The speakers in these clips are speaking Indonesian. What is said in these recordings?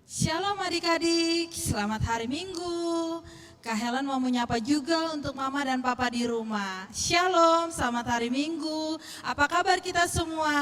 Shalom adik-adik, selamat hari Minggu. Kak Helen mau menyapa juga untuk mama dan papa di rumah. Shalom, selamat hari Minggu. Apa kabar kita semua?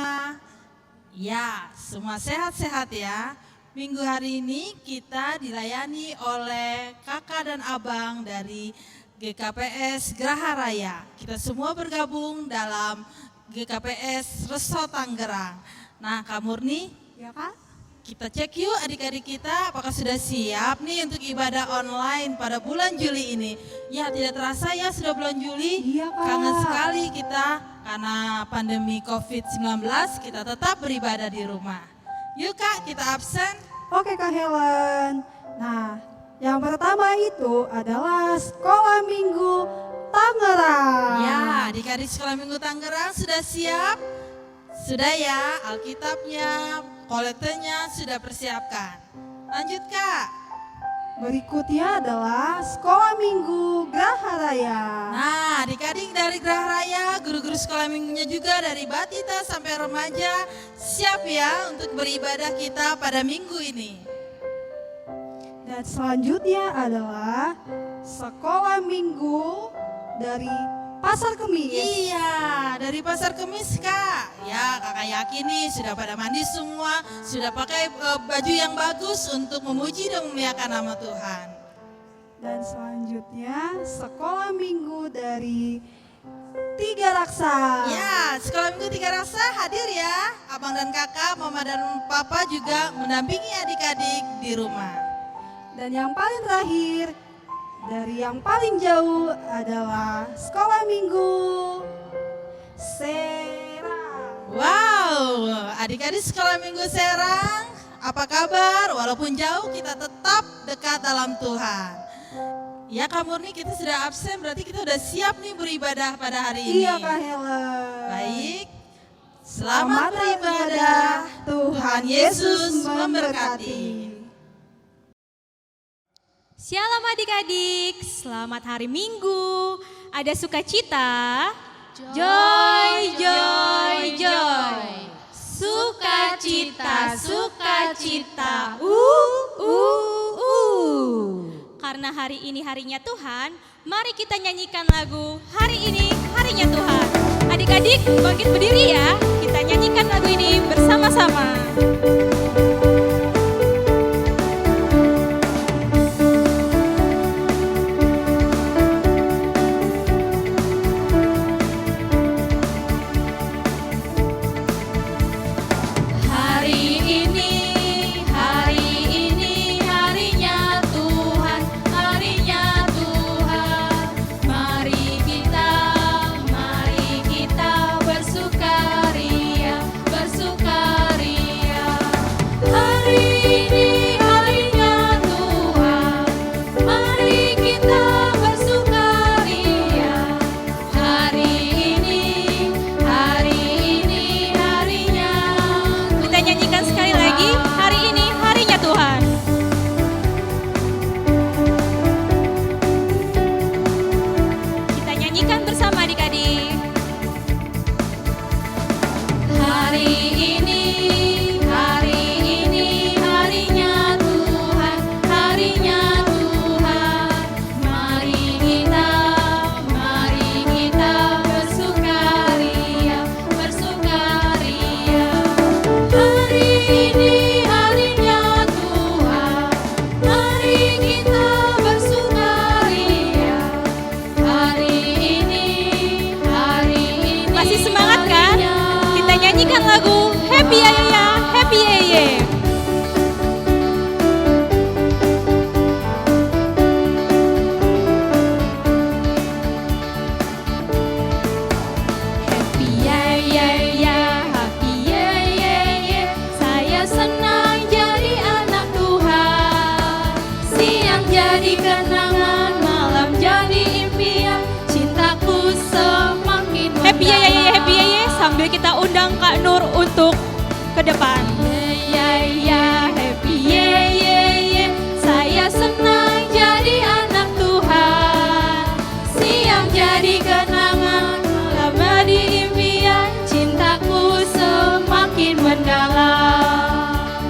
Ya, semua sehat-sehat ya. Minggu hari ini kita dilayani oleh kakak dan abang dari GKPS Geraha Raya. Kita semua bergabung dalam GKPS Reso Tangerang. Nah, Kak Murni, Ya Kak? kita cek yuk adik-adik kita apakah sudah siap nih untuk ibadah online pada bulan Juli ini. Ya, tidak terasa ya sudah bulan Juli. Iya, Kak. Kangen sekali kita karena pandemi COVID-19 kita tetap beribadah di rumah. Yuk Kak, kita absen. Oke Kak Helen. Nah, yang pertama itu adalah Sekolah Minggu Tangerang. Ya, adik-adik Sekolah Minggu Tangerang sudah siap? Sudah ya, Alkitabnya, kolektenya sudah persiapkan. Lanjut Kak. Berikutnya adalah Sekolah Minggu Geraha Raya. Nah, adik-adik dari Geraha Raya, guru-guru sekolah minggunya juga dari Batita sampai remaja, siap ya untuk beribadah kita pada minggu ini. Dan selanjutnya adalah Sekolah Minggu dari Pasar Kemis. Iya, dari Pasar Kemis Kak. Ya, kakak yakin nih sudah pada mandi semua, sudah pakai baju yang bagus untuk memuji dan memuliakan nama Tuhan. Dan selanjutnya Sekolah Minggu dari Tiga Raksa. Ya, Sekolah Minggu Tiga Rasa hadir ya. Abang dan kakak, mama dan papa juga mendampingi adik-adik di rumah. Dan yang paling terakhir, dari yang paling jauh adalah Sekolah Minggu Serang. Wow, adik-adik Sekolah Minggu Serang, apa kabar? Walaupun jauh kita tetap dekat dalam Tuhan. Ya Kak Murni, kita sudah absen, berarti kita sudah siap nih beribadah pada hari ini. Iya Kak Helen. Baik, selamat beribadah. Tuhan Yesus memberkati. Shalom adik-adik, selamat hari Minggu. Ada sukacita? Joy, joy, joy. Sukacita, sukacita. Karena hari ini harinya Tuhan, mari kita nyanyikan lagu Hari Ini Harinya Tuhan. Adik-adik bangkit berdiri ya, kita nyanyikan lagu ini bersama-sama. Sambil kita undang Kak Nur untuk ke depan. Happy saya senang jadi anak Tuhan. Siang jadi kenangan, lama di impian, cintaku semakin mendalam.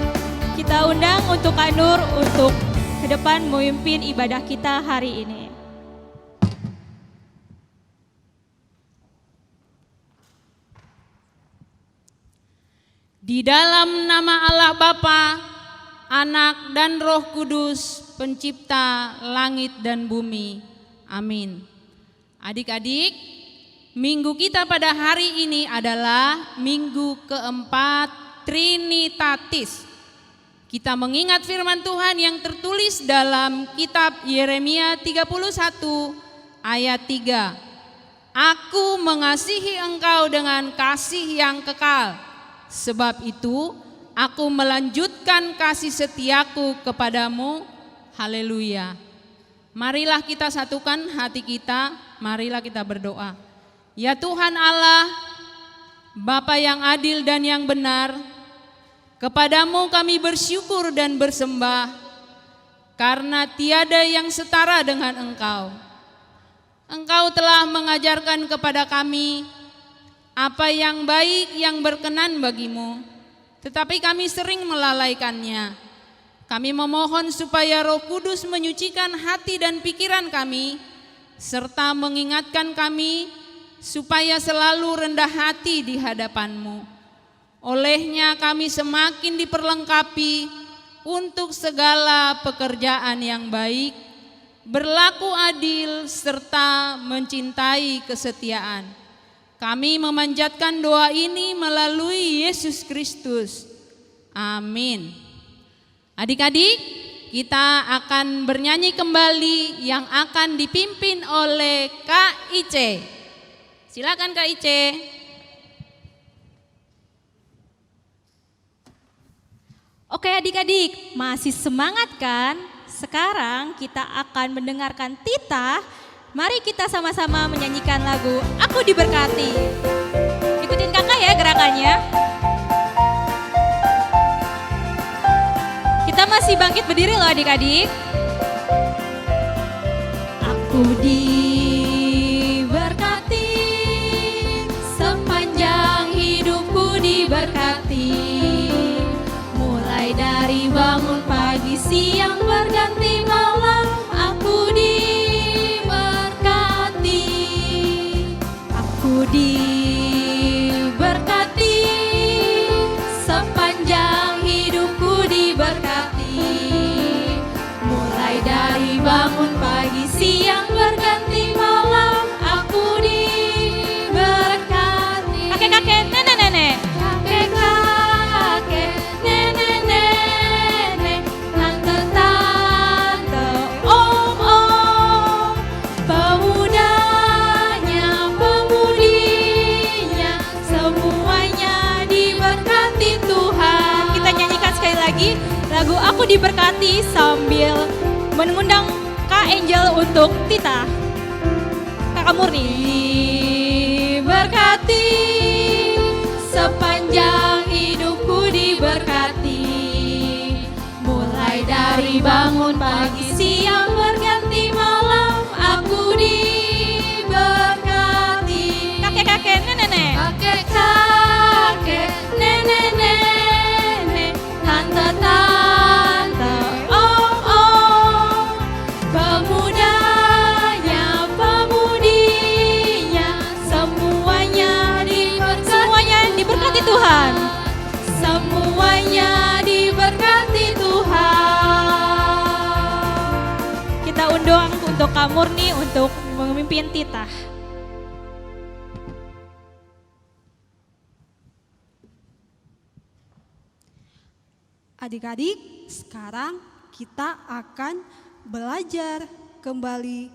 Kita undang untuk Kak Nur untuk ke depan memimpin ibadah kita hari ini. Di dalam nama Allah Bapa, Anak dan Roh Kudus, pencipta langit dan bumi. Amin. Adik-adik, minggu kita pada hari ini adalah minggu keempat Trinitatis. Kita mengingat firman Tuhan yang tertulis dalam kitab Yeremia 31 ayat 3. Aku mengasihi engkau dengan kasih yang kekal. Sebab itu aku melanjutkan kasih setiaku kepadamu. Haleluya. Marilah kita satukan hati kita, marilah kita berdoa. Ya Tuhan Allah, Bapa yang adil dan yang benar, kepadamu kami bersyukur dan bersembah, karena tiada yang setara dengan Engkau. Engkau telah mengajarkan kepada kami apa yang baik yang berkenan bagimu, tetapi kami sering melalaikannya. Kami memohon supaya Roh Kudus menyucikan hati dan pikiran kami, serta mengingatkan kami supaya selalu rendah hati di hadapan-Mu. Olehnya kami semakin diperlengkapi untuk segala pekerjaan yang baik, berlaku adil, serta mencintai kesetiaan. Kami memanjatkan doa ini melalui Yesus Kristus. Amin. Adik-adik, kita akan bernyanyi kembali yang akan dipimpin oleh Kak Ice. Silakan Kak Ice. Oke adik-adik, masih semangat kan? Sekarang kita akan mendengarkan titah. Mari kita sama-sama menyanyikan lagu Aku Diberkati. Ikutin kakak ya gerakannya. Kita masih bangkit berdiri loh adik-adik. Aku diberkati, sepanjang hidupku diberkati. Mulai dari bangun pagi, siang, berganti malam, aku diberkati. Aku diberkati, sepanjang hidupku diberkati. Mulai dari bangun pagi, siang, berganti malam, aku diberkati. Kakek-kakek, nenek-nenek. Kakek-kakek, nenek-nenek, tante-tante, om-om, pemudanya, pemudinya, semuanya diberkati Tuhan. Kita nyanyikan sekali lagi lagu Aku Diberkati sambil mengundang Kak Angel untuk titah. Kakak Murni. Diberkati, sepanjang hidupku diberkati. Mulai dari bangun pagi, siang, berganti malam, aku diberkati. Kakek-kakek, nenek-nenek. Kakek-kakek, nenek-nenek, tante-tante, om-om, pemudanya, pemudinya, semuanya diberkati Tuhan. Semuanya diberkati Tuhan. Kita undang untuk Kak Murni untuk memimpin titah. Adik-adik, sekarang kita akan belajar kembali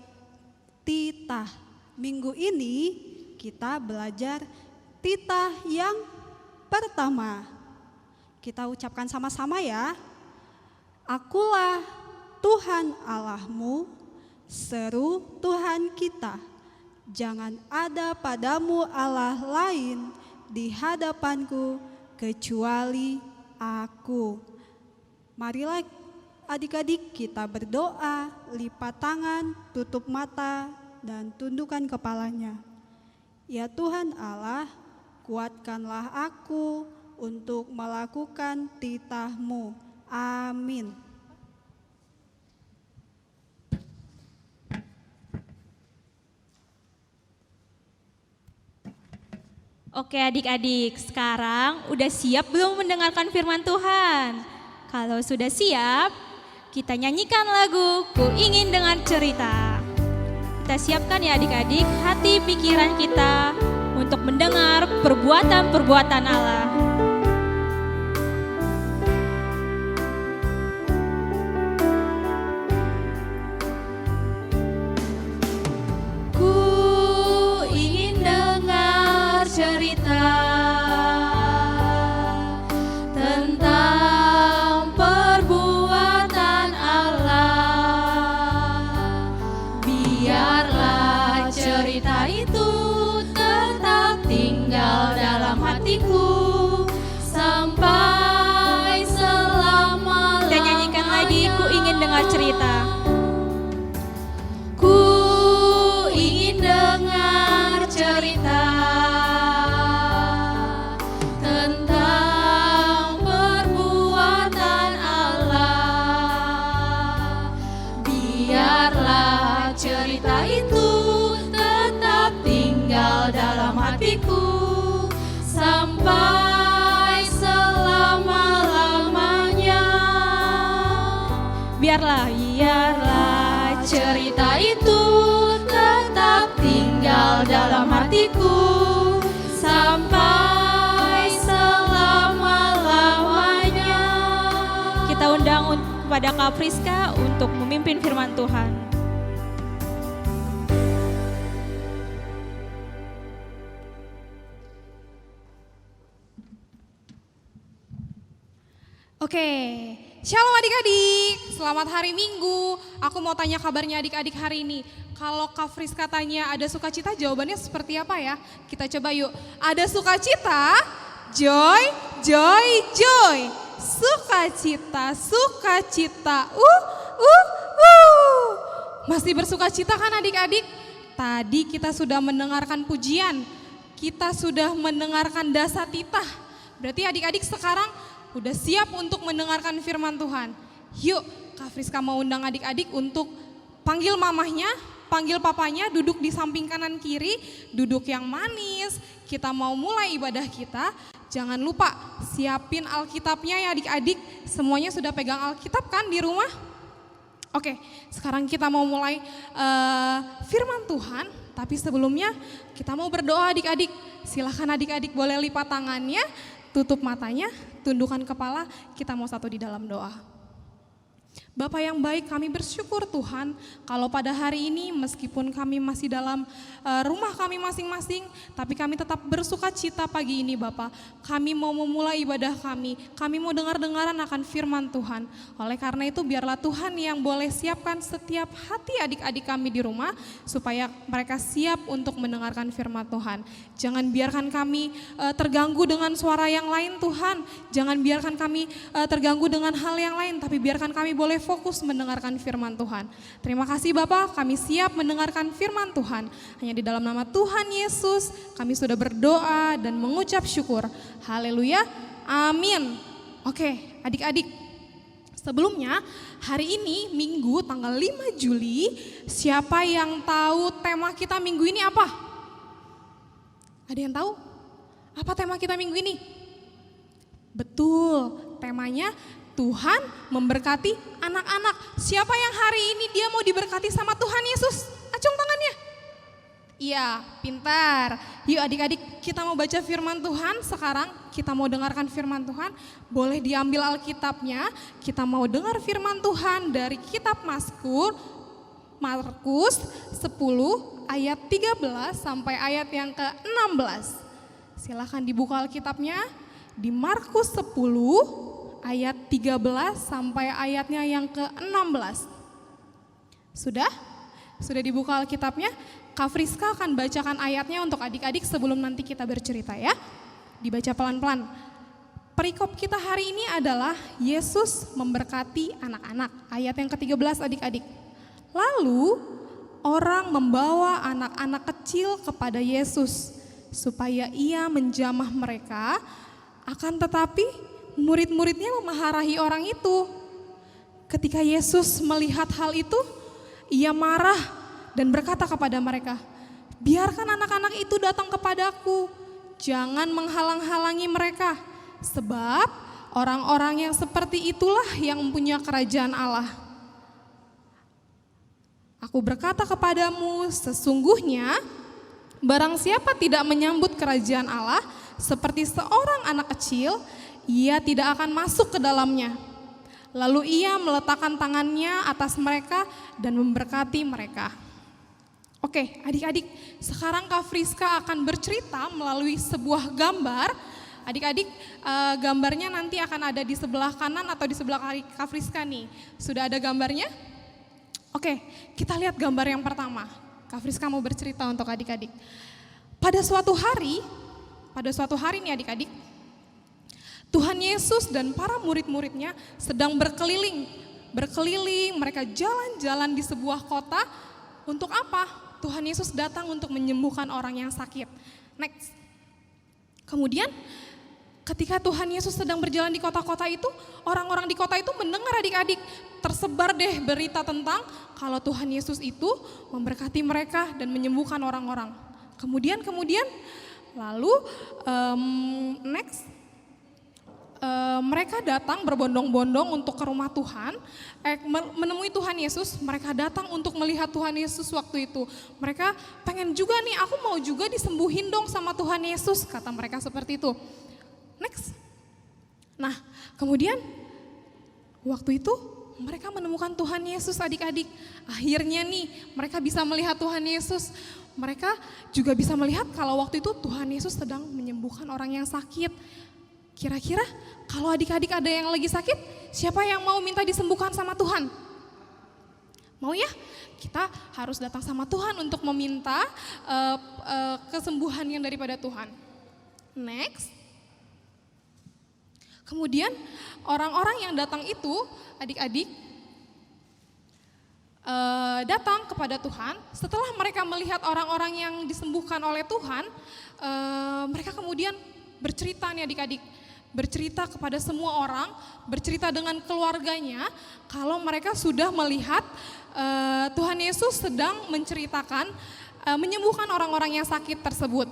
titah. Minggu ini kita belajar titah yang pertama. Kita ucapkan sama-sama ya. Akulah Tuhan Allahmu, seru Tuhan kita. Jangan ada padamu Allah lain di hadapanku kecuali aku. Marilah adik-adik kita berdoa, lipat tangan, tutup mata, dan tundukkan kepalanya. Ya Tuhan Allah, kuatkanlah aku untuk melakukan titah-Mu. Amin. Oke adik-adik, sekarang udah siap belum mendengarkan firman Tuhan? Kalau sudah siap, kita nyanyikan lagu Ku Ingin Dengar Cerita. Kita siapkan ya adik-adik hati pikiran kita untuk mendengar perbuatan-perbuatan Allah. Cerita tentang perbuatan Allah, biarlah cerita itu tetap tinggal dalam hatiku sampai selama-lamanya. Kita nyanyikan lagi Ku Ingin Dengar Cerita. Ku ingin dengar cerita tentang perbuatan Allah, biarlah cerita itu tetap tinggal dalam hatiku sampai selama-lamanya. Biarlah Cerita itu tetap tinggal dalam hatiku sampai selama-lamanya. kita undang kepada Kak Friska untuk memimpin firman Tuhan. Oke, shalom adik-adik, selamat hari Minggu. Aku mau tanya kabarnya adik-adik hari ini. Kalau Kak Friska tanya ada sukacita, jawabannya seperti apa ya? Kita coba yuk. Ada sukacita, joy, joy, joy. Sukacita, sukacita, Masih bersukacita kan adik-adik? Tadi kita sudah mendengarkan pujian, kita sudah mendengarkan dasatita. Berarti adik-adik sekarang udah siap untuk mendengarkan firman Tuhan. Yuk, Kak Friska mau undang adik-adik untuk panggil mamahnya, panggil papanya, duduk di samping kanan kiri, duduk yang manis. Kita mau mulai ibadah kita. Jangan lupa siapin Alkitabnya ya adik-adik. Semuanya sudah pegang Alkitab kan di rumah? Oke, sekarang kita mau mulai firman Tuhan. Tapi sebelumnya kita mau berdoa adik-adik. Silahkan adik-adik boleh lipat tangannya, tutup matanya, tundukkan kepala, kita mau satu di dalam doa. Bapa yang baik, kami bersyukur Tuhan kalau pada hari ini meskipun kami masih dalam rumah kami masing-masing, tapi kami tetap bersuka cita pagi ini Bapa. Kami mau memulai ibadah kami mau dengar-dengaran akan firman Tuhan. Oleh karena itu biarlah Tuhan yang boleh siapkan setiap hati adik-adik kami di rumah supaya mereka siap untuk mendengarkan firman Tuhan. Jangan biarkan kami terganggu dengan suara yang lain Tuhan. Jangan biarkan kami terganggu dengan hal yang lain, tapi biarkan kami boleh fokus mendengarkan firman Tuhan. Terima kasih Bapak, kami siap mendengarkan firman Tuhan. Hanya di dalam nama Tuhan Yesus kami sudah berdoa dan mengucap syukur. Haleluya, amin. Oke adik-adik, sebelumnya hari ini Minggu tanggal 5 Juli, siapa yang tahu tema kita minggu ini apa? Ada yang tahu? Apa tema kita minggu ini? Betul, temanya Tuhan memberkati anak-anak. Siapa yang hari ini dia mau diberkati sama Tuhan Yesus? Acung tangannya. Iya, pintar. Yuk adik-adik, kita mau baca firman Tuhan sekarang. Kita mau dengarkan firman Tuhan. Boleh diambil Alkitabnya. Kita mau dengar firman Tuhan dari kitab Markus 10 ayat 13 sampai ayat yang ke-16. Silahkan dibuka Alkitabnya di Markus 10 ayat 13 sampai ayatnya yang ke-16. Sudah? Sudah dibuka Alkitabnya? Kak Friska akan bacakan ayatnya untuk adik-adik sebelum nanti kita bercerita ya. Dibaca pelan-pelan. Perikop kita hari ini adalah Yesus memberkati anak-anak. Ayat yang ke-13 adik-adik. Lalu orang membawa anak-anak kecil kepada Yesus supaya ia menjamah mereka, akan tetapi murid-muridnya memarahi orang itu. Ketika Yesus melihat hal itu, ia marah dan berkata kepada mereka, biarkan anak-anak itu datang kepadaku, jangan menghalang-halangi mereka, sebab orang-orang yang seperti itulah yang mempunyai kerajaan Allah. Aku berkata kepadamu, sesungguhnya barang siapa tidak menyambut kerajaan Allah seperti seorang anak kecil, ia tidak akan masuk ke dalamnya. Lalu ia meletakkan tangannya atas mereka dan memberkati mereka. Oke, adik-adik, sekarang Kak Friska akan bercerita melalui sebuah gambar. Adik-adik, gambarnya nanti akan ada di sebelah kanan atau di sebelah kiri Kak Friska nih. Sudah ada gambarnya? Oke, kita lihat gambar yang pertama. Kak Friska mau bercerita untuk adik-adik. Pada suatu hari nih adik-adik, Tuhan Yesus dan para murid-muridnya sedang berkeliling, mereka jalan-jalan di sebuah kota. Untuk apa? Tuhan Yesus datang untuk menyembuhkan orang yang sakit. Next. Kemudian ketika Tuhan Yesus sedang berjalan di kota-kota itu, orang-orang di kota itu mendengar adik-adik, tersebar deh berita tentang kalau Tuhan Yesus itu memberkati mereka dan menyembuhkan orang-orang. Kemudian lalu next. Mereka datang berbondong-bondong untuk ke rumah Tuhan, menemui Tuhan Yesus. Mereka datang untuk melihat Tuhan Yesus waktu itu. Mereka pengen juga nih, aku mau juga disembuhin dong sama Tuhan Yesus, kata mereka seperti itu. Next. Nah, kemudian waktu itu mereka menemukan Tuhan Yesus adik-adik. Akhirnya nih mereka bisa melihat Tuhan Yesus. Mereka juga bisa melihat kalau waktu itu Tuhan Yesus sedang menyembuhkan orang yang sakit. Kira-kira kalau adik-adik ada yang lagi sakit, siapa yang mau minta disembuhkan sama Tuhan? Mau ya? Kita harus datang sama Tuhan untuk meminta kesembuhan yang daripada Tuhan. Next. Kemudian orang-orang yang datang itu, adik-adik, datang kepada Tuhan. Setelah mereka melihat orang-orang yang disembuhkan oleh Tuhan, mereka kemudian bercerita nih adik-adik. Bercerita kepada semua orang, bercerita dengan keluarganya kalau mereka sudah melihat Tuhan Yesus sedang menceritakan menyembuhkan orang-orang yang sakit tersebut.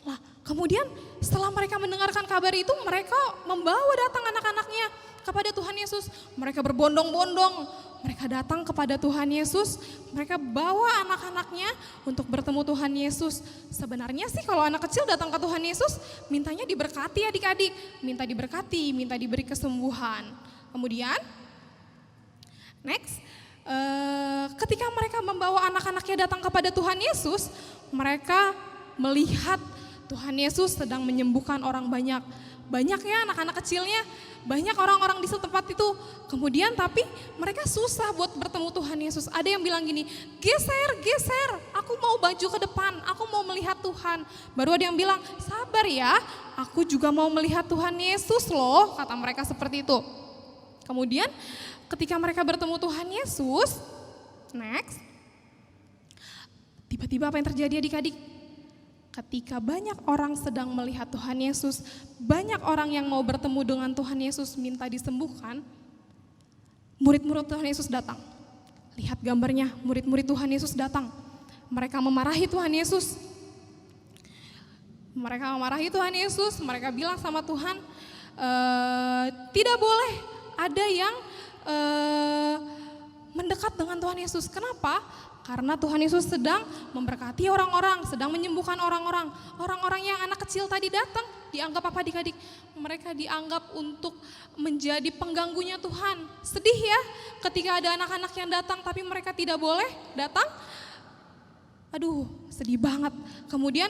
Nah, kemudian setelah mereka mendengarkan kabar itu, mereka membawa datang anak-anaknya kepada Tuhan Yesus. Mereka berbondong-bondong, mereka datang kepada Tuhan Yesus, mereka bawa anak-anaknya untuk bertemu Tuhan Yesus. Sebenarnya sih kalau anak kecil datang ke Tuhan Yesus, mintanya diberkati adik-adik, minta diberkati, minta diberi kesembuhan. Kemudian, next, ketika mereka membawa anak-anaknya datang kepada Tuhan Yesus, mereka melihat Tuhan Yesus sedang menyembuhkan orang banyak. Banyak ya anak-anak kecilnya, banyak orang-orang di setempat itu. Kemudian tapi mereka susah buat bertemu Tuhan Yesus. Ada yang bilang gini, geser, aku mau maju ke depan, aku mau melihat Tuhan. Baru ada yang bilang, sabar ya, aku juga mau melihat Tuhan Yesus loh, kata mereka seperti itu. Kemudian ketika mereka bertemu Tuhan Yesus, next, tiba-tiba apa yang terjadi adik-adik? Ketika banyak orang sedang melihat Tuhan Yesus, banyak orang yang mau bertemu dengan Tuhan Yesus minta disembuhkan, murid-murid Tuhan Yesus datang. Lihat gambarnya, murid-murid Tuhan Yesus datang. Mereka memarahi Tuhan Yesus. Mereka bilang sama Tuhan, tidak boleh ada yang mendekat dengan Tuhan Yesus. Kenapa? Karena Tuhan Yesus sedang memberkati orang-orang, sedang menyembuhkan orang-orang. Orang-orang yang anak kecil tadi datang, dianggap apa adik-adik? Mereka dianggap untuk menjadi pengganggunya Tuhan. Sedih ya ketika ada anak-anak yang datang tapi mereka tidak boleh datang. Aduh, sedih banget. Kemudian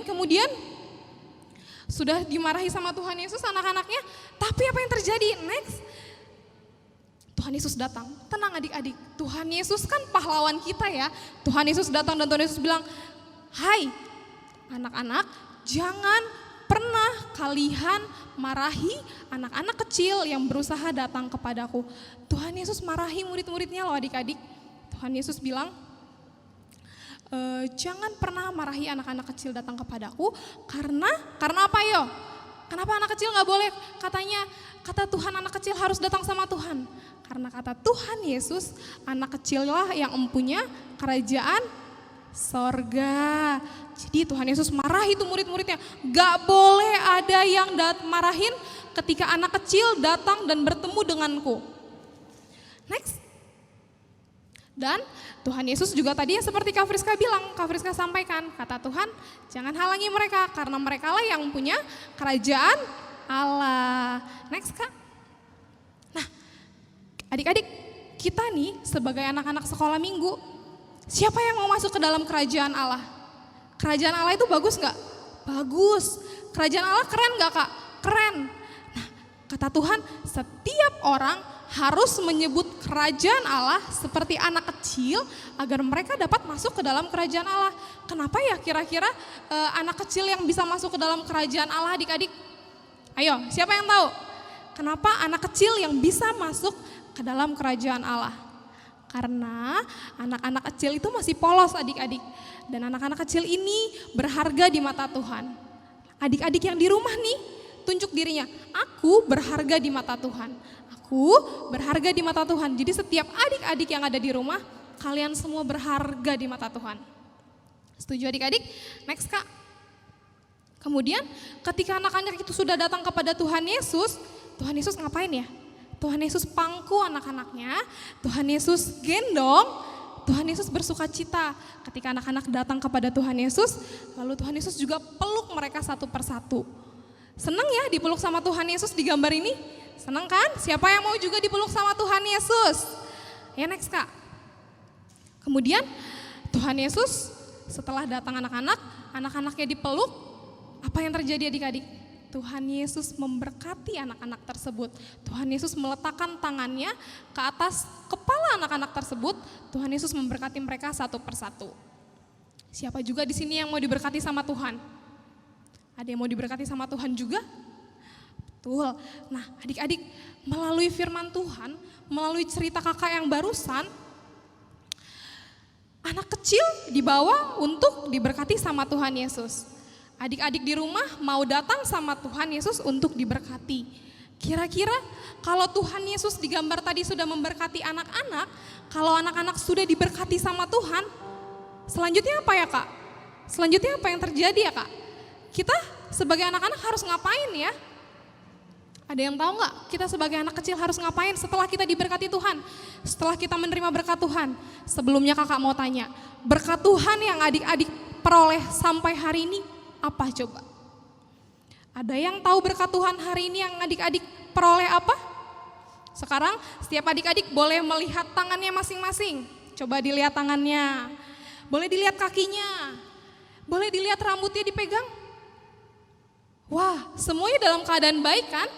sudah dimarahi sama Tuhan Yesus anak-anaknya, tapi apa yang terjadi? Next, Tuhan Yesus datang. Tenang adik-adik, Tuhan Yesus kan pahlawan kita ya. Tuhan Yesus datang dan Tuhan Yesus bilang, hai anak-anak, jangan pernah kalian marahi anak-anak kecil yang berusaha datang kepadaku. Tuhan Yesus marahi murid-muridnya loh adik-adik. Tuhan Yesus bilang, jangan pernah marahi anak-anak kecil datang kepadaku, karena apa yo? Kenapa anak kecil gak boleh? Kata Tuhan anak kecil harus datang sama Tuhan. Karena kata Tuhan Yesus, anak kecil lah yang mempunyai kerajaan Sorga. Jadi Tuhan Yesus marah itu murid-muridnya. Gak boleh ada yang marahin ketika anak kecil datang dan bertemu denganku. Next. Dan Tuhan Yesus juga tadi seperti Kak Friska bilang, Kak Friska sampaikan, kata Tuhan, jangan halangi mereka karena mereka lah yang punya kerajaan Allah. Next Kak. Nah, adik-adik, kita nih sebagai anak-anak sekolah minggu, siapa yang mau masuk ke dalam kerajaan Allah? Kerajaan Allah itu bagus gak? Bagus. Kerajaan Allah keren gak Kak? Keren. Nah, kata Tuhan, setiap orang harus menyebut kerajaan Allah seperti anak kecil agar mereka dapat masuk ke dalam kerajaan Allah. Kenapa ya kira-kira anak kecil yang bisa masuk ke dalam kerajaan Allah adik-adik? Ayo, siapa yang tahu? Kenapa anak kecil yang bisa masuk ke dalam kerajaan Allah? Karena anak-anak kecil itu masih polos adik-adik. Dan anak-anak kecil ini berharga di mata Tuhan. Adik-adik yang di rumah nih, tunjuk dirinya, aku berharga di mata Tuhan. Aku berharga di mata Tuhan. Jadi setiap adik-adik yang ada di rumah, kalian semua berharga di mata Tuhan. Setuju adik-adik? Next Kak. Kemudian ketika anak-anak itu sudah datang kepada Tuhan Yesus ngapain ya? Tuhan Yesus pangku anak-anaknya, Tuhan Yesus gendong, Tuhan Yesus bersuka cita ketika anak-anak datang kepada Tuhan Yesus, lalu Tuhan Yesus juga peluk mereka satu persatu. Senang ya dipeluk sama Tuhan Yesus di gambar ini? Senang kan? Siapa yang mau juga dipeluk sama Tuhan Yesus? Ya next Kak. Kemudian Tuhan Yesus setelah datang anak-anaknya dipeluk, apa yang terjadi adik-adik? Tuhan Yesus memberkati anak-anak tersebut. Tuhan Yesus meletakkan tangannya ke atas kepala anak-anak tersebut. Tuhan Yesus memberkati mereka satu persatu. Siapa juga di sini yang mau diberkati sama Tuhan? Ada yang mau diberkati sama Tuhan juga? Betul. Nah, adik-adik, melalui firman Tuhan, melalui cerita kakak yang barusan, anak kecil dibawa untuk diberkati sama Tuhan Yesus. Adik-adik di rumah mau datang sama Tuhan Yesus untuk diberkati. Kira-kira kalau Tuhan Yesus di gambar tadi sudah memberkati anak-anak, kalau anak-anak sudah diberkati sama Tuhan, selanjutnya apa ya Kak? Selanjutnya apa yang terjadi ya Kak? Kita sebagai anak-anak harus ngapain ya? Ada yang tahu nggak? Kita sebagai anak kecil harus ngapain setelah kita diberkati Tuhan? Setelah kita menerima berkat Tuhan. Sebelumnya kakak mau tanya, berkat Tuhan yang adik-adik peroleh sampai hari ini apa coba? Ada yang tahu berkat Tuhan hari ini yang adik-adik peroleh apa? Sekarang setiap adik-adik boleh melihat tangannya masing-masing. Coba dilihat tangannya. Boleh dilihat kakinya. Boleh dilihat rambutnya dipegang. Wah, semuanya dalam keadaan baik kan?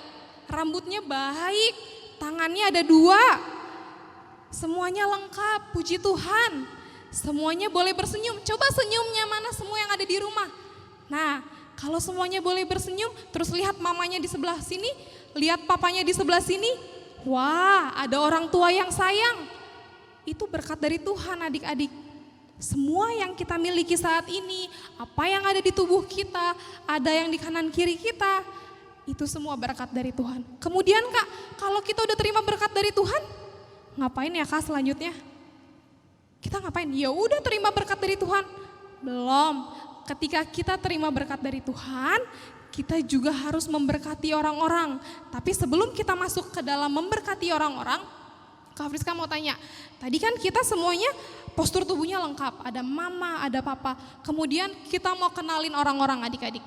Rambutnya baik, tangannya ada 2. Semuanya lengkap, puji Tuhan. Semuanya boleh bersenyum. Coba senyumnya mana semua yang ada di rumah? Nah, kalau semuanya boleh bersenyum, terus lihat mamanya di sebelah sini, lihat papanya di sebelah sini. Wah, ada orang tua yang sayang. Itu berkat dari Tuhan adik-adik. Semua yang kita miliki saat ini, apa yang ada di tubuh kita, ada yang di kanan kiri kita, itu semua berkat dari Tuhan. Kemudian Kak, kalau kita udah terima berkat dari Tuhan, ngapain ya Kak selanjutnya? Kita ngapain? Ya udah terima berkat dari Tuhan. Belum. Ketika kita terima berkat dari Tuhan, kita juga harus memberkati orang-orang. Tapi sebelum kita masuk ke dalam memberkati orang-orang, Kak Friska mau tanya, tadi kan kita semuanya postur tubuhnya lengkap, ada mama, ada papa. Kemudian kita mau kenalin orang-orang adik-adik.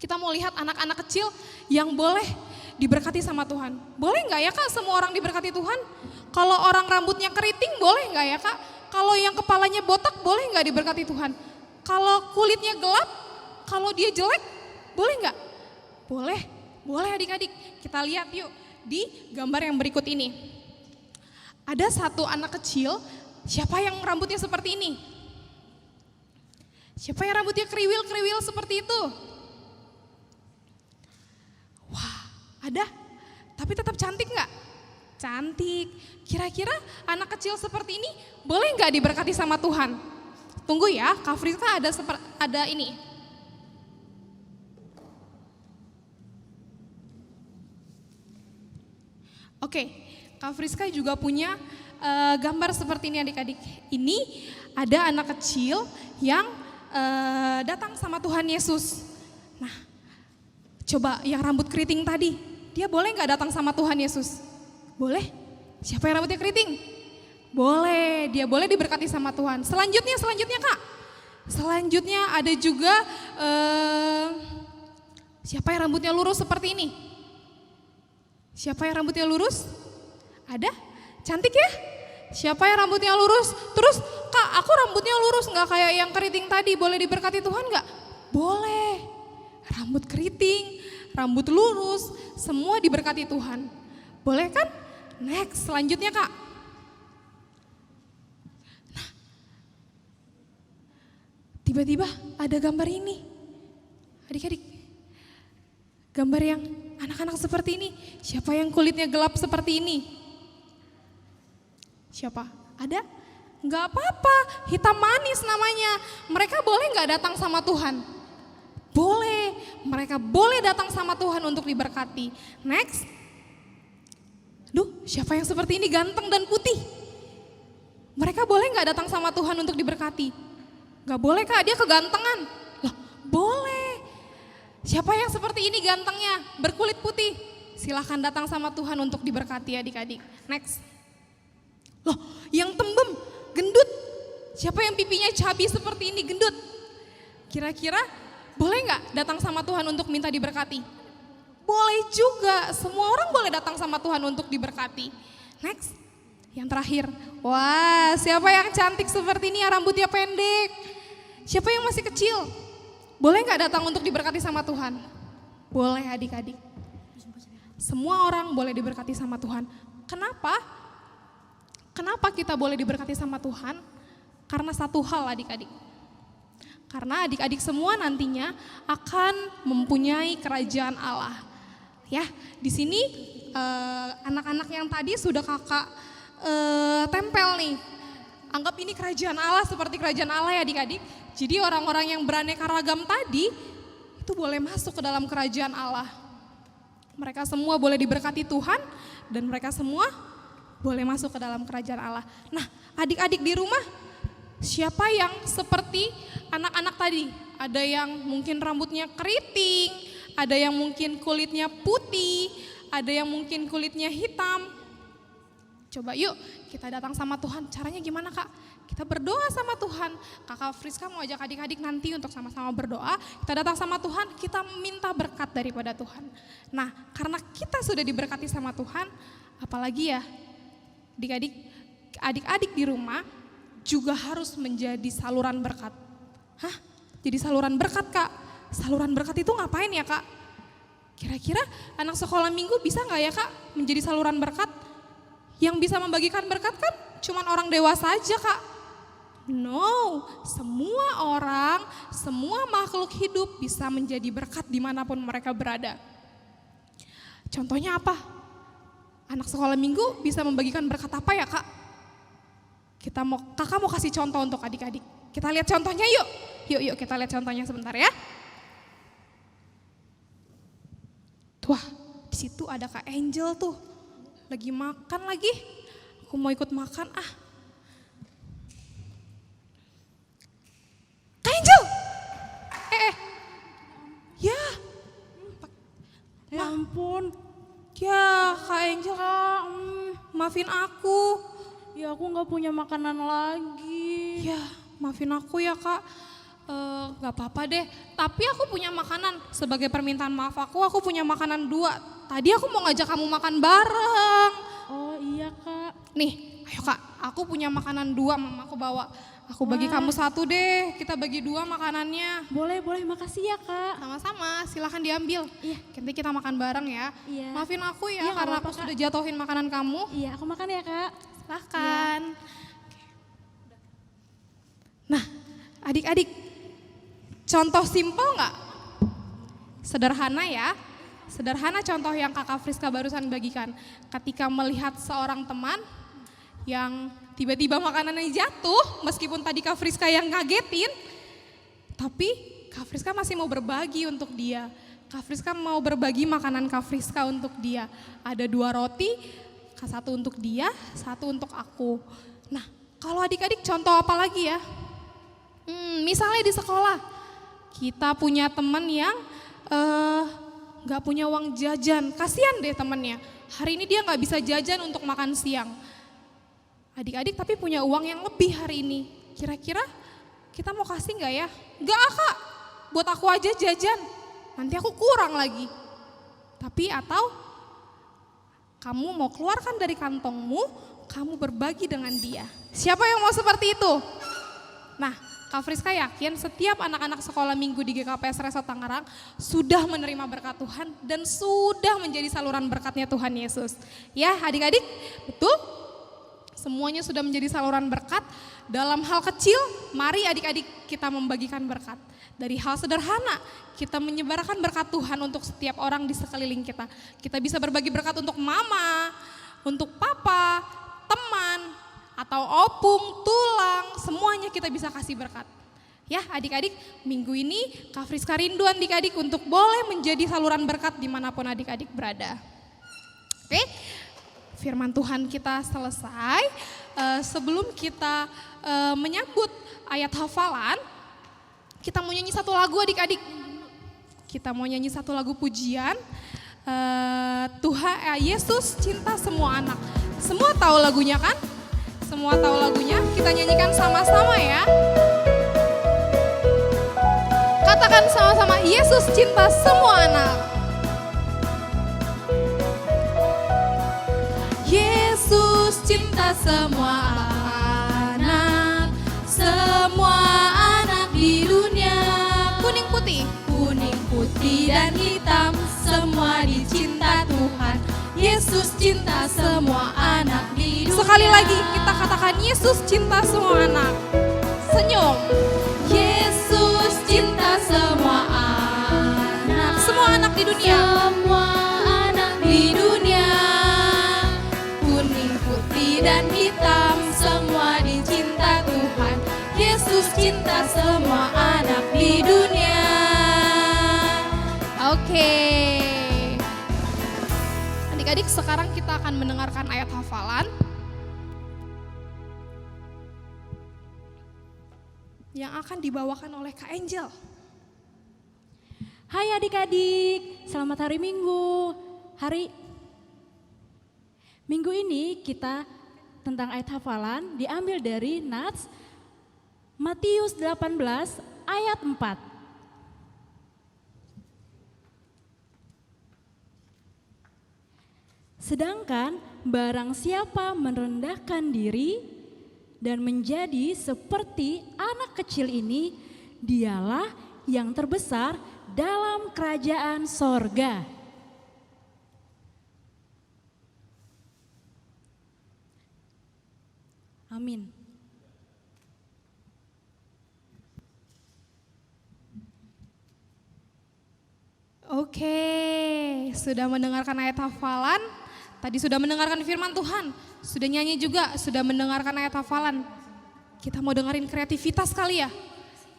Kita mau lihat anak-anak kecil yang boleh diberkati sama Tuhan. Boleh nggak ya Kak semua orang diberkati Tuhan? Kalau orang rambutnya keriting boleh nggak ya Kak? Kalau yang kepalanya botak boleh nggak diberkati Tuhan? Kalau kulitnya gelap, kalau dia jelek, boleh nggak? Boleh, boleh adik-adik. Kita lihat yuk di gambar yang berikut ini. Ada satu anak kecil, siapa yang rambutnya seperti ini? Siapa yang rambutnya kriwil-kriwil seperti itu? Wah, ada. Tapi tetap cantik nggak? Cantik. Kira-kira anak kecil seperti ini boleh nggak diberkati sama Tuhan? Tunggu ya, Kak Friska ada ini. Oke, Kak Friska juga punya gambar seperti ini adik-adik. Ini ada anak kecil yang datang sama Tuhan Yesus. Nah, coba yang rambut keriting tadi, dia boleh nggak datang sama Tuhan Yesus? Boleh? Siapa yang rambutnya keriting? Boleh, dia boleh diberkati sama Tuhan. Selanjutnya Kak. Selanjutnya ada juga siapa yang rambutnya lurus seperti ini? Siapa yang rambutnya lurus? Ada? Cantik ya? Siapa yang rambutnya lurus? Terus, Kak, aku rambutnya lurus, nggak kayak yang keriting tadi, boleh diberkati Tuhan nggak? Boleh. Rambut keriting, rambut lurus, semua diberkati Tuhan. Boleh kan? Next, selanjutnya Kak. Nah, tiba-tiba ada gambar ini. Adik-adik, gambar yang anak-anak seperti ini. Siapa yang kulitnya gelap seperti ini? Siapa? Ada? Nggak apa-apa, hitam manis namanya. Mereka boleh nggak datang sama Tuhan? Boleh, mereka boleh datang sama Tuhan untuk diberkati. Next. Duh, siapa yang seperti ini ganteng dan putih? Mereka boleh nggak datang sama Tuhan untuk diberkati? Nggak boleh Kak, dia kegantengan. Loh, boleh. Siapa yang seperti ini gantengnya, berkulit putih? Silahkan datang sama Tuhan untuk diberkati adik-adik. Next. Loh, yang tembem, gendut. Siapa yang pipinya cabi seperti ini, gendut? Kira-kira boleh nggak datang sama Tuhan untuk minta diberkati? Boleh juga, semua orang boleh datang sama Tuhan untuk diberkati. Next, yang terakhir. Wah, siapa yang cantik seperti ini, yang rambutnya pendek? Siapa yang masih kecil? Boleh nggak datang untuk diberkati sama Tuhan? Boleh adik-adik. Semua orang boleh diberkati sama Tuhan. Kenapa? Kenapa kita boleh diberkati sama Tuhan? Karena satu hal adik-adik. Karena adik-adik semua nantinya akan mempunyai kerajaan Allah. Ya, di sini anak-anak yang tadi sudah kakak tempel nih. Anggap ini kerajaan Allah seperti kerajaan Allah ya adik-adik. Jadi orang-orang yang beraneka ragam tadi itu boleh masuk ke dalam kerajaan Allah. Mereka semua boleh diberkati Tuhan dan mereka semua boleh masuk ke dalam kerajaan Allah. Nah, adik-adik di rumah, siapa yang seperti anak-anak tadi? Ada yang mungkin rambutnya keriting, ada yang mungkin kulitnya putih, ada yang mungkin kulitnya hitam. Coba yuk kita datang sama Tuhan. Caranya gimana Kak? Kita berdoa sama Tuhan. Kakak Friska mau ajak adik-adik nanti untuk sama-sama berdoa. Kita datang sama Tuhan, kita minta berkat daripada Tuhan. Nah, karena kita sudah diberkati sama Tuhan, apalagi ya adik-adik di rumah juga harus menjadi saluran berkat. Hah? Jadi saluran berkat Kak? Saluran berkat itu ngapain ya Kak? Kira-kira anak sekolah minggu bisa gak ya Kak menjadi saluran berkat? Yang bisa membagikan berkat kan cuman orang dewasa aja Kak. No, semua orang, semua makhluk hidup bisa menjadi berkat dimanapun mereka berada. Contohnya apa? Anak sekolah minggu bisa membagikan berkat apa ya Kak? Kakak mau kasih contoh untuk adik-adik. Kita lihat contohnya yuk. Yuk kita lihat contohnya sebentar ya. Wah, di situ ada Kak Angel tuh. Lagi makan lagi. Aku mau ikut makan ah. Kak Angel. Ya. Ya ampun, Ya Kak Angel, maafin aku. ya aku nggak punya makanan lagi. Ya maafin aku ya Kak. Gak apa-apa deh, tapi aku punya makanan. Sebagai permintaan maaf aku punya makanan 2. Tadi aku mau ngajak kamu makan bareng. Oh iya Kak. Nih, ayo Kak, aku punya makanan 2 mama aku bawa. Aku bagi kamu 1 deh, kita bagi 2 makanannya. Boleh, makasih ya Kak. Sama-sama, silahkan diambil. Iya. Nanti kita makan bareng ya. Iya. Maafin aku ya, Iya, nggak karena apa-apa, aku sudah jatuhin makanan kamu. Iya, aku makan ya Kak. Silahkan. Nah, adik-adik, contoh simpel nggak? Sederhana ya. Sederhana contoh yang Kakak Friska barusan bagikan. Ketika melihat seorang teman yang tiba-tiba makanannya jatuh, meskipun tadi Kak Friska yang ngagetin, tapi Kak Friska masih mau berbagi untuk dia. Kak Friska mau berbagi makanan Kak Friska untuk dia. Ada 2 roti, Satu untuk dia, satu untuk aku. Nah, kalau adik-adik contoh apa lagi ya? Misalnya di sekolah, kita punya teman yang gak punya uang jajan. Kasihan deh temennya, hari ini dia gak bisa jajan untuk makan siang. Adik-adik tapi punya uang yang lebih hari ini. Kira-kira kita mau kasih gak ya? Gak Kak, buat aku aja jajan, nanti aku kurang lagi. Tapi atau kamu mau keluarkan dari kantongmu, kamu berbagi dengan dia. Siapa yang mau seperti itu? Nah, Kak Friska yakin setiap anak-anak sekolah minggu di GKPS Resort Tangerang sudah menerima berkat Tuhan dan sudah menjadi saluran berkatnya Tuhan Yesus. Ya adik-adik, betul? Semuanya sudah menjadi saluran berkat. Dalam hal kecil, mari adik-adik kita membagikan berkat. Dari hal sederhana, kita menyebarkan berkat Tuhan untuk setiap orang di sekeliling kita. Kita bisa berbagi berkat untuk mama, untuk papa, teman, atau opung, tulang, semuanya kita bisa kasih berkat. Ya adik-adik, minggu ini Kak Friska rindu adik-adik untuk boleh menjadi saluran berkat dimanapun adik-adik berada. Oke, firman Tuhan kita selesai. Sebelum kita menyambut ayat hafalan, kita mau nyanyi satu lagu adik-adik. Kita mau nyanyi satu lagu pujian. Tuhan Yesus cinta semua anak. Semua tahu lagunya kan? Semua tahu lagunya? Kita nyanyikan sama-sama ya. Katakan sama-sama, Yesus cinta semua anak. Yesus cinta semua anak. Semua anak di dunia. Kuning putih, kuning putih dan hitam, semua dicinta Tuhan. Yesus cinta semua anak di dunia. Sekali lagi kita katakan Yesus cinta semua anak. Senyum. Yesus cinta semua anak. Semua anak di dunia. Semua anak di dunia. Kuning putih dan hitam, semua dicinta Tuhan. Yesus cinta semua anak di dunia. Oke. Adik-adik, sekarang kita akan mendengarkan ayat hafalan yang akan dibawakan oleh Kak Angel. Hai adik-adik, selamat hari Minggu. Minggu ini kita tentang ayat hafalan diambil dari Nats Matius 18 ayat 4. Sedangkan barang siapa merendahkan diri dan menjadi seperti anak kecil ini, dialah yang terbesar dalam kerajaan sorga. Amin. Oke, sudah mendengarkan ayat hafalan, tadi sudah mendengarkan firman Tuhan, sudah nyanyi juga, sudah mendengarkan ayat hafalan. Kita mau dengerin kreativitas kali ya.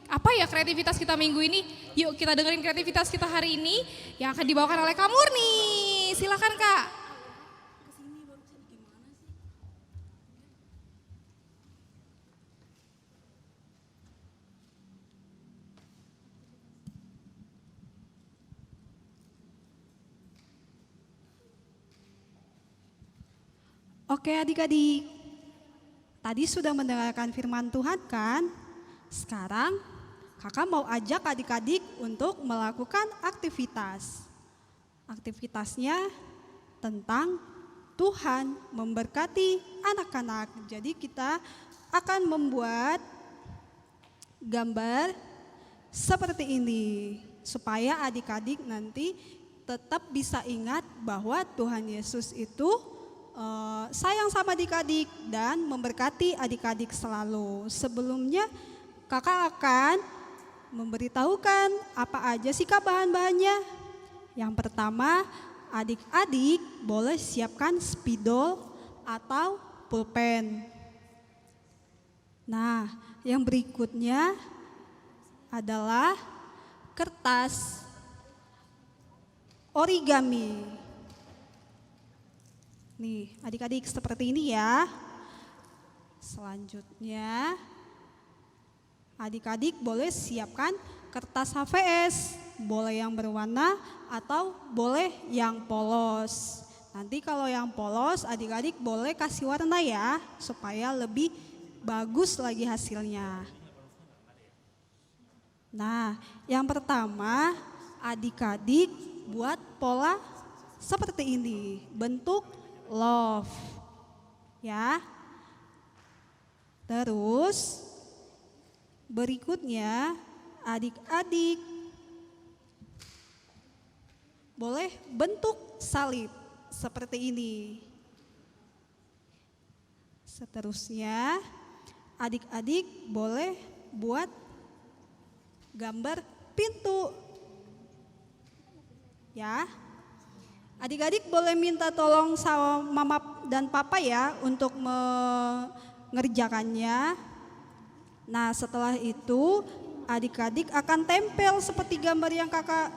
Apa ya kreativitas kita minggu ini? Yuk kita dengerin kreativitas kita hari ini yang akan dibawakan oleh Kak Murni. Silakan Kak. Oke adik-adik, tadi sudah mendengarkan firman Tuhan kan? Sekarang kakak mau ajak adik-adik untuk melakukan aktivitas. Aktivitasnya tentang Tuhan memberkati anak-anak. Jadi kita akan membuat gambar seperti ini supaya adik-adik nanti tetap bisa ingat bahwa Tuhan Yesus itu sayang sama adik-adik dan memberkati adik-adik selalu. Sebelumnya kakak akan memberitahukan apa aja sih Kak bahan-bahannya. Yang pertama, adik-adik boleh siapkan spidol atau pulpen. Nah, yang berikutnya adalah kertas origami. Nih, adik-adik seperti ini ya. Selanjutnya, adik-adik boleh siapkan kertas HVS, boleh yang berwarna atau boleh yang polos. Nanti kalau yang polos, adik-adik boleh kasih warna ya, supaya lebih bagus lagi hasilnya. Nah, yang pertama, adik-adik buat pola seperti ini, bentuk love. Ya. Terus berikutnya adik-adik boleh bentuk salib seperti ini. Seterusnya adik-adik boleh buat gambar pintu. Ya. Adik-adik boleh minta tolong sama mama dan papa ya untuk mengerjakannya. Nah, setelah itu adik-adik akan tempel seperti gambar yang kakak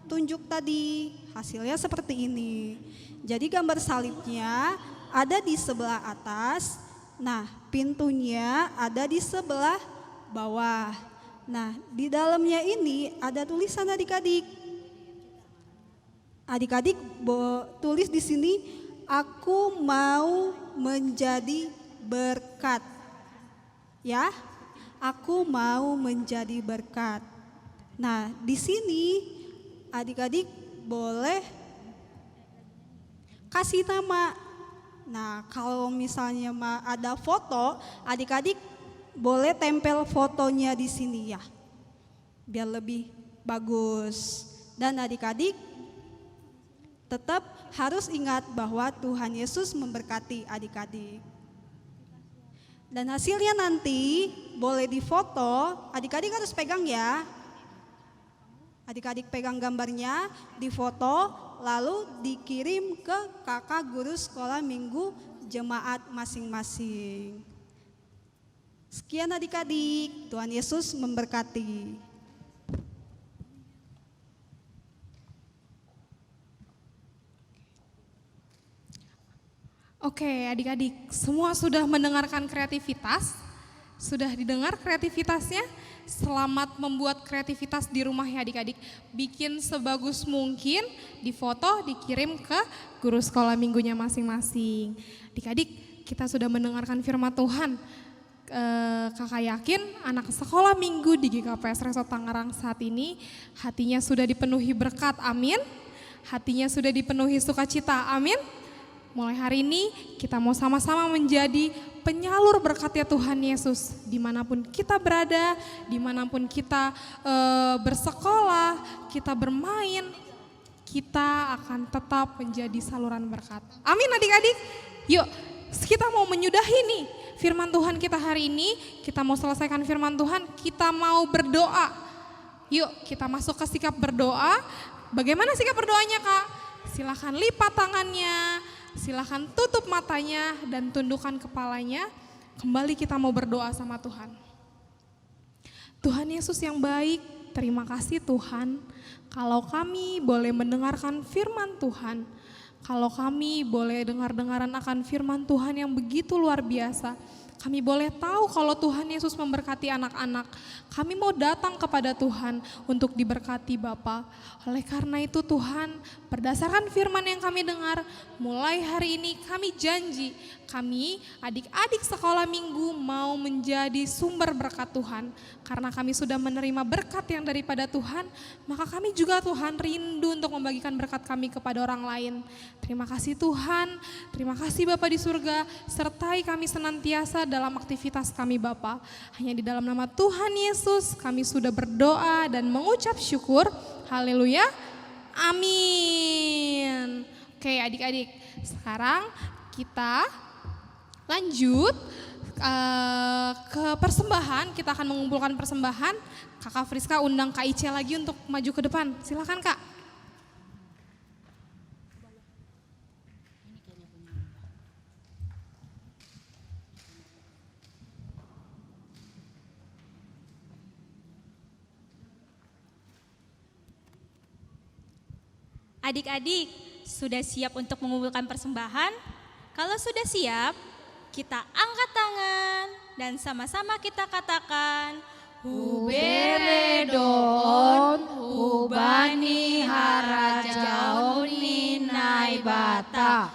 tunjuk tadi. Hasilnya seperti ini. Jadi gambar salibnya ada di sebelah atas. Nah, pintunya ada di sebelah bawah. Nah, di dalamnya ini ada tulisan adik-adik. Adik-adik tulis di sini, aku mau menjadi berkat. Ya, aku mau menjadi berkat. Nah, di sini adik-adik boleh kasih nama. Nah, kalau misalnya ada foto, adik-adik boleh tempel fotonya di sini ya, biar lebih bagus. Dan adik-adik tetap harus ingat bahwa Tuhan Yesus memberkati adik-adik. Dan hasilnya nanti boleh difoto, adik-adik harus pegang ya. Adik-adik pegang gambarnya, difoto, lalu dikirim ke kakak guru sekolah minggu jemaat masing-masing. Sekian adik-adik, Tuhan Yesus memberkati. Oke, adik-adik, semua sudah mendengarkan kreativitas? Sudah didengar kreativitasnya? Selamat membuat kreativitas di rumah ya adik-adik. Bikin sebagus mungkin, difoto, dikirim ke guru sekolah minggunya masing-masing. Adik-adik, kita sudah mendengarkan firman Tuhan. Kakak yakin anak sekolah minggu di GKPS Resort Tangerang saat ini hatinya sudah dipenuhi berkat, amin. Hatinya sudah dipenuhi sukacita, amin. Mulai hari ini kita mau sama-sama menjadi penyalur berkat-Nya Tuhan Yesus. Dimanapun kita berada, dimanapun kita bersekolah, kita bermain, kita akan tetap menjadi saluran berkat. Amin adik-adik. Yuk kita mau menyudahi nih firman Tuhan kita hari ini. Kita mau selesaikan firman Tuhan, kita mau berdoa. Yuk kita masuk ke sikap berdoa. Bagaimana sikap berdoanya Kak? Silakan lipat tangannya, silakan tutup matanya dan tundukkan kepalanya. Kembali kita mau berdoa sama Tuhan. Tuhan Yesus yang baik, terima kasih Tuhan. Kalau kami boleh mendengarkan firman Tuhan, kalau kami boleh dengar-dengaran akan firman Tuhan yang begitu luar biasa, kami boleh tahu kalau Tuhan Yesus memberkati anak-anak. Kami mau datang kepada Tuhan untuk diberkati Bapa. Oleh karena itu Tuhan, berdasarkan firman yang kami dengar, mulai hari ini kami janji, kami adik-adik sekolah minggu mau menjadi sumber berkat Tuhan. Karena kami sudah menerima berkat yang daripada Tuhan, maka kami juga Tuhan rindu untuk membagikan berkat kami kepada orang lain. Terima kasih Tuhan, terima kasih Bapa di surga, sertai kami senantiasa dalam aktivitas kami Bapa. Hanya di dalam nama Tuhan Yesus kami sudah berdoa dan mengucap syukur. Haleluya, amin. Oke adik-adik, sekarang kita lanjut ke persembahan. Kita akan mengumpulkan persembahan. Kakak Friska undang Kak Ice lagi untuk maju ke depan. Silakan Kak. Adik-adik sudah siap untuk mengumpulkan persembahan? Kalau sudah siap, kita angkat tangan dan sama-sama kita katakan, Huberedon, hubani harajaon minai bata.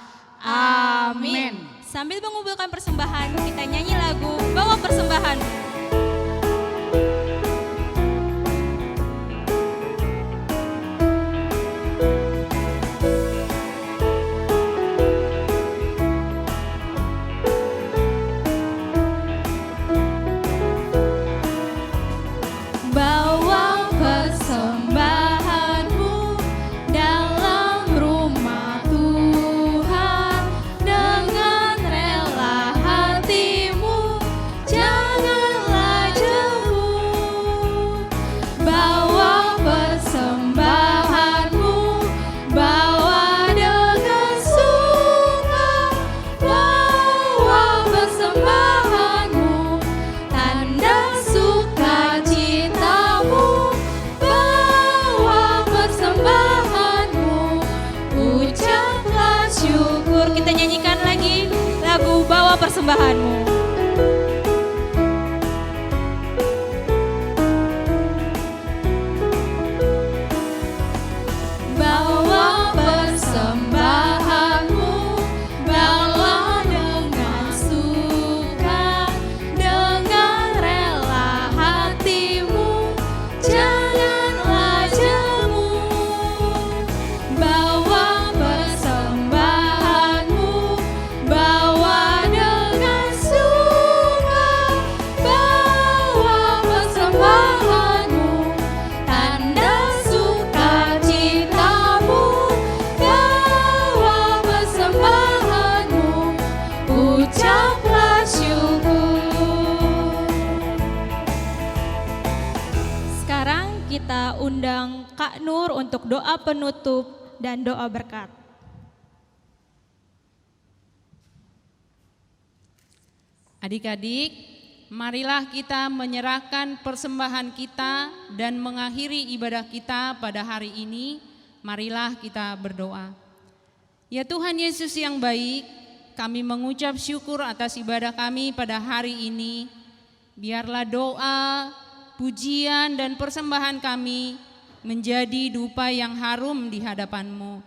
Amin. Sambil mengumpulkan persembahan, kita nyanyi lagu Bawa Persembahan. Bawa persembahanmu dalam rumah Tuhan dengan rela hatimu, janganlah jemu. Bawa persembahanmu, bawa dengan suka, bawa persembahanmu, tanda sukacitamu, bawa persembahanmu, ucaplah syukur. Kita nyanyikan lagi lagu Bawa Persembahanmu. Bawa persembahanmu, bawa dengan suka, dengan rela hatimu, janganlah jemu. Bawa persembahanmu, bawa dengan suka, bawa persembahanmu, tanda sukacitamu, bawa persembahanmu, ucaplah syukur. Sekarang kita undang Kak Nur untuk doa penutup dan doa berkat. Adik-adik, marilah kita menyerahkan persembahan kita dan mengakhiri ibadah kita pada hari ini. Marilah kita berdoa. Ya Tuhan Yesus yang baik, kami mengucap syukur atas ibadah kami pada hari ini. Biarlah doa, pujian dan persembahan kami menjadi dupa yang harum di hadapan-Mu.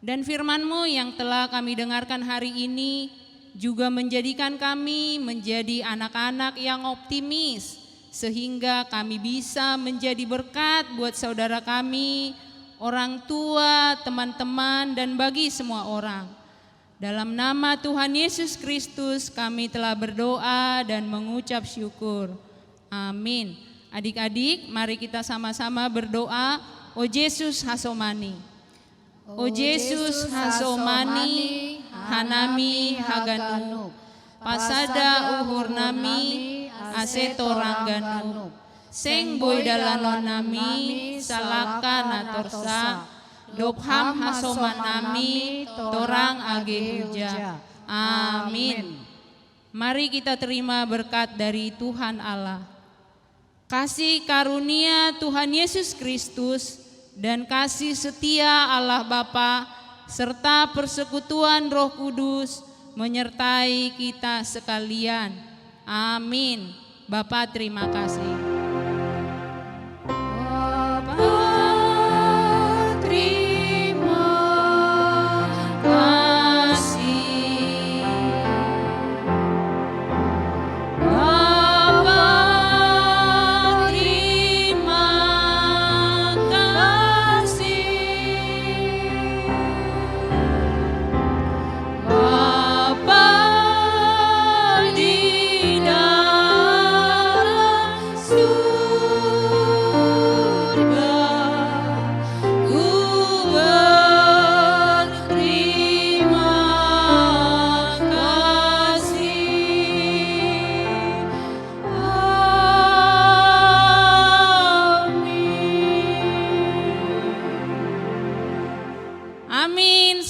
Dan firman-Mu yang telah kami dengarkan hari ini juga menjadikan kami menjadi anak-anak yang optimis, sehingga kami bisa menjadi berkat buat saudara kami, orang tua, teman-teman, dan bagi semua orang. Dalam nama Tuhan Yesus Kristus kami telah berdoa dan mengucap syukur. Amin. Adik-adik, mari kita sama-sama berdoa. O Yesus hasomani. O Yesus hasomani, hanami haganu. Pasada uhur nami, asetorangganu. Seng boy dalanon nami, salaka natorsa. Dopham hasoman nami, torang age huja. Amin. Mari kita terima berkat dari Tuhan Allah. Kasih karunia Tuhan Yesus Kristus dan kasih setia Allah Bapa serta persekutuan Roh Kudus menyertai kita sekalian. Amin. Bapa terima kasih.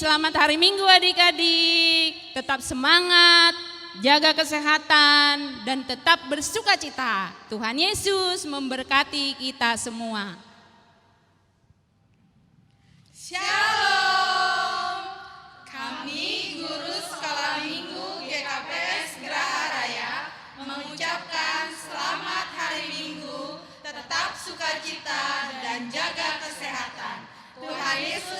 Selamat hari Minggu adik-adik, tetap semangat, jaga kesehatan, dan tetap bersuka cita. Tuhan Yesus memberkati kita semua. Shalom, kami guru sekolah Tuhan Yesus